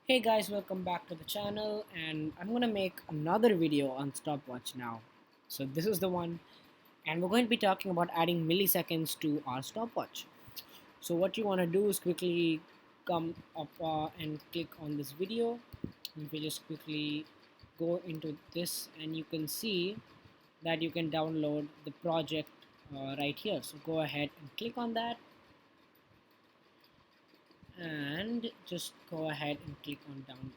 Hey guys, welcome back to the channel, and I'm gonna make another video on stopwatch now. So this is the one, and we're going to be talking about adding milliseconds to our stopwatch. So what you want to do is quickly come up and click on this video. If you just quickly go into this, and you can see that you can download the project right here. So go ahead and click on that, and just go ahead and click on download.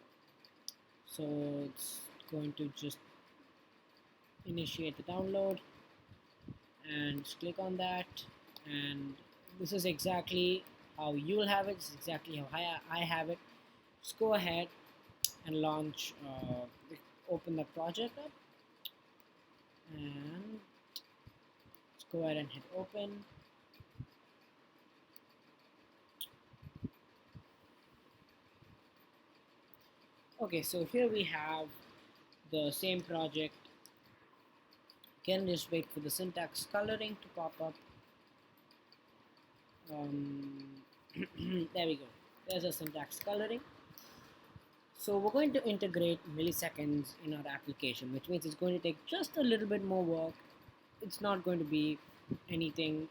So it's going to just initiate the download, and just click on that, and this is exactly how you'll have it. It's exactly how I have it. Just go ahead and launch open the project up, and let's go ahead and hit open. Okay, so here we have the same project. Again, just wait for the syntax coloring to pop up. There we go. There's a syntax coloring. So we're going to integrate milliseconds in our application, which means it's going to take just a little bit more work. It's not going to be anything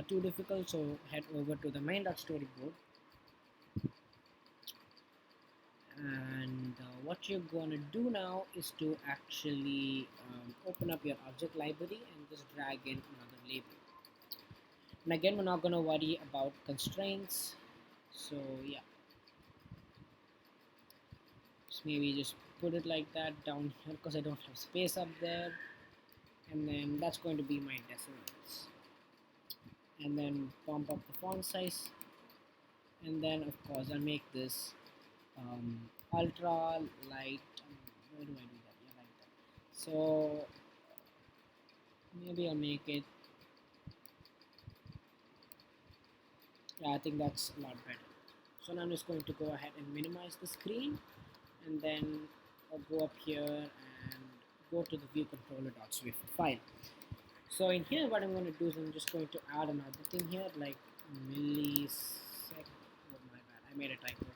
too difficult. So head over to the main.storyboard, and what you're going to do now is to actually open up your object library and just drag in another label. And again, we're not going to worry about constraints. So yeah, maybe just put it like that down here because I don't have space up there, and then that's going to be my decimals, and then bump up the font size, and then of course I'll make this ultra light. Where do I do that? Yeah, like that. So maybe I'll make it, yeah, I think that's a lot better. So now I'm just going to go ahead and minimize the screen, and then I'll go up here and go to the view controller.swift file. So in here, what I'm going to do is I'm just going to add another thing here, like millisecond. Oh my bad, I made a typo.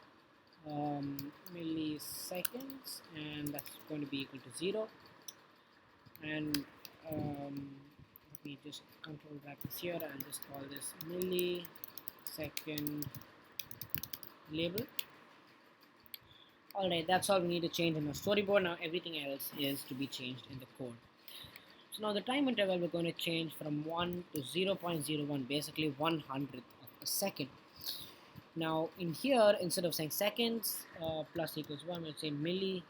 Milliseconds, and that's going to be equal to 0. And let me just control brackets here. I'll just call this millisecond label. Alright, that's all we need to change in the storyboard. Now everything else is to be changed in the code. So now the time interval we're going to change from 1 to 0.01, basically 1/100th of a second. Now in here, instead of saying seconds plus equals 1, we'll say milliseconds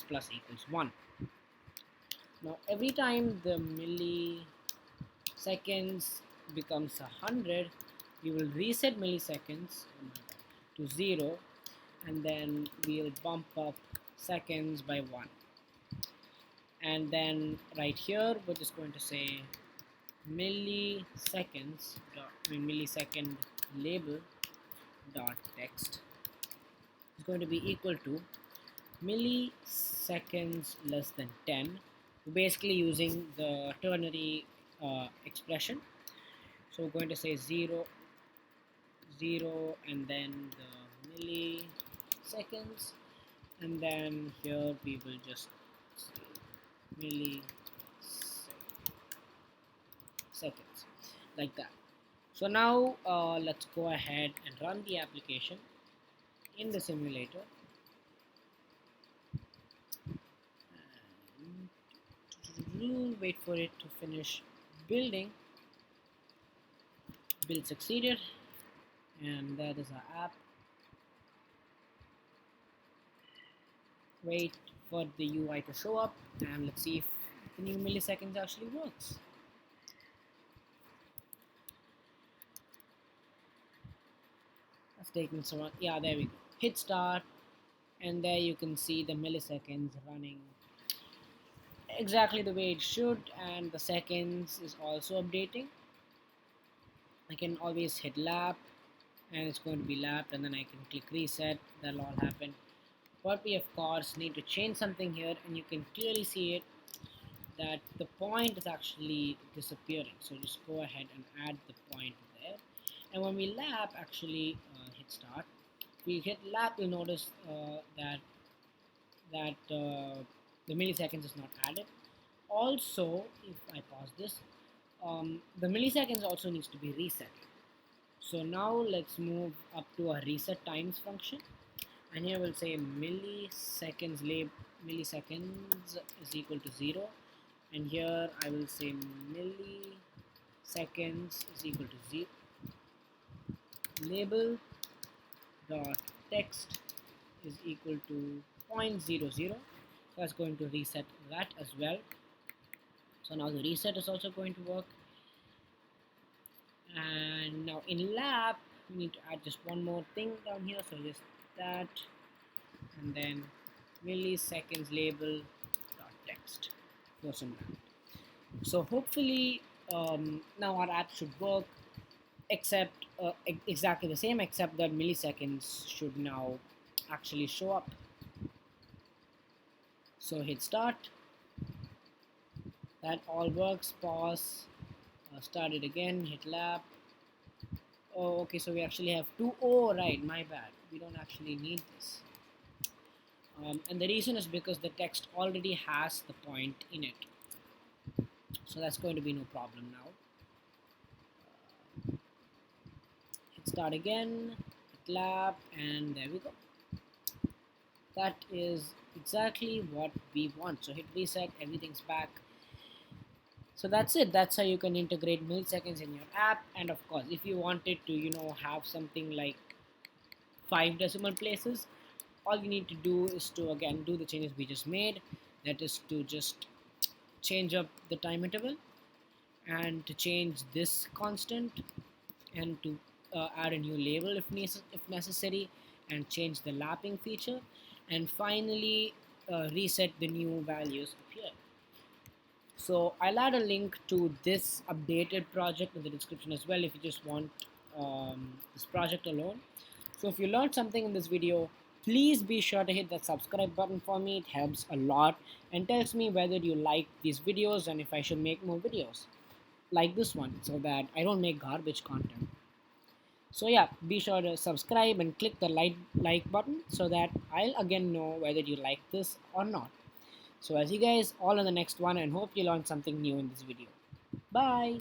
plus equals 1. Now every time the milliseconds becomes 100, we will reset milliseconds to 0, and then we'll bump up seconds by 1. And then right here we're just going to say milliseconds millisecond label dot text is going to be equal to milliseconds less than 10. We're basically using the ternary expression. So we're going to say 0 0 and then the milliseconds, and then here we will just say milliseconds, like that. So now let's go ahead and run the application in the simulator, and wait for it to finish building. Build succeeded, and that is our app. Wait for the UI to show up, and let's see if the new milliseconds actually works. That's taking so long. Yeah, there we go. Hit start, and there you can see the milliseconds running exactly the way it should, and the seconds is also updating. I can always hit lap, and it's going to be lapped, and then I can click reset. That'll all happen. But we of course need to change something here, and you can clearly see it that the point is actually disappearing. So just go ahead and add the point there, and when we lap, actually hit start, we hit lap, you'll notice that the milliseconds is not added. Also, if I pause this, the milliseconds also needs to be reset. So now let's move up to a reset times function, and here we'll say milliseconds is equal to 0, and here I will say milliseconds is equal to 0. Label dot text is equal to 0.00. So that's going to reset that as well. So now the reset is also going to work. And now in lab we need to add just one more thing down here, so just that, and then milliseconds label dot text for some lab. So hopefully now our app should work, except exactly the same, except that milliseconds should now actually show up. So hit start, that all works. Pause, start it again, hit lab. Oh, okay, so we actually have two. Oh, right, my bad, we don't actually need this. And the reason is because the text already has the point in it, so that's going to be no problem now. Hit start again, hit lab, and there we go. That is exactly what we want. So hit reset, everything's back. So that's it. That's how you can integrate milliseconds in your app. And of course, if you wanted to have something like 5 decimal places, all you need to do is to again do the changes we just made. That is to just change up the time interval, and to change this constant, and to add a new label if necessary, and change the lapping feature, and finally reset the new values up here. So I'll add a link to this updated project in the description as well if you just want this project alone. So if you learned something in this video, please be sure to hit that subscribe button for me. It helps a lot and tells me whether you like these videos and if I should make more videos like this one, so that I don't make garbage content. So yeah, be sure to subscribe and click the like button so that I'll again know whether you like this or not. So I'll see you guys all in the next one, and hope you learned something new in this video. Bye.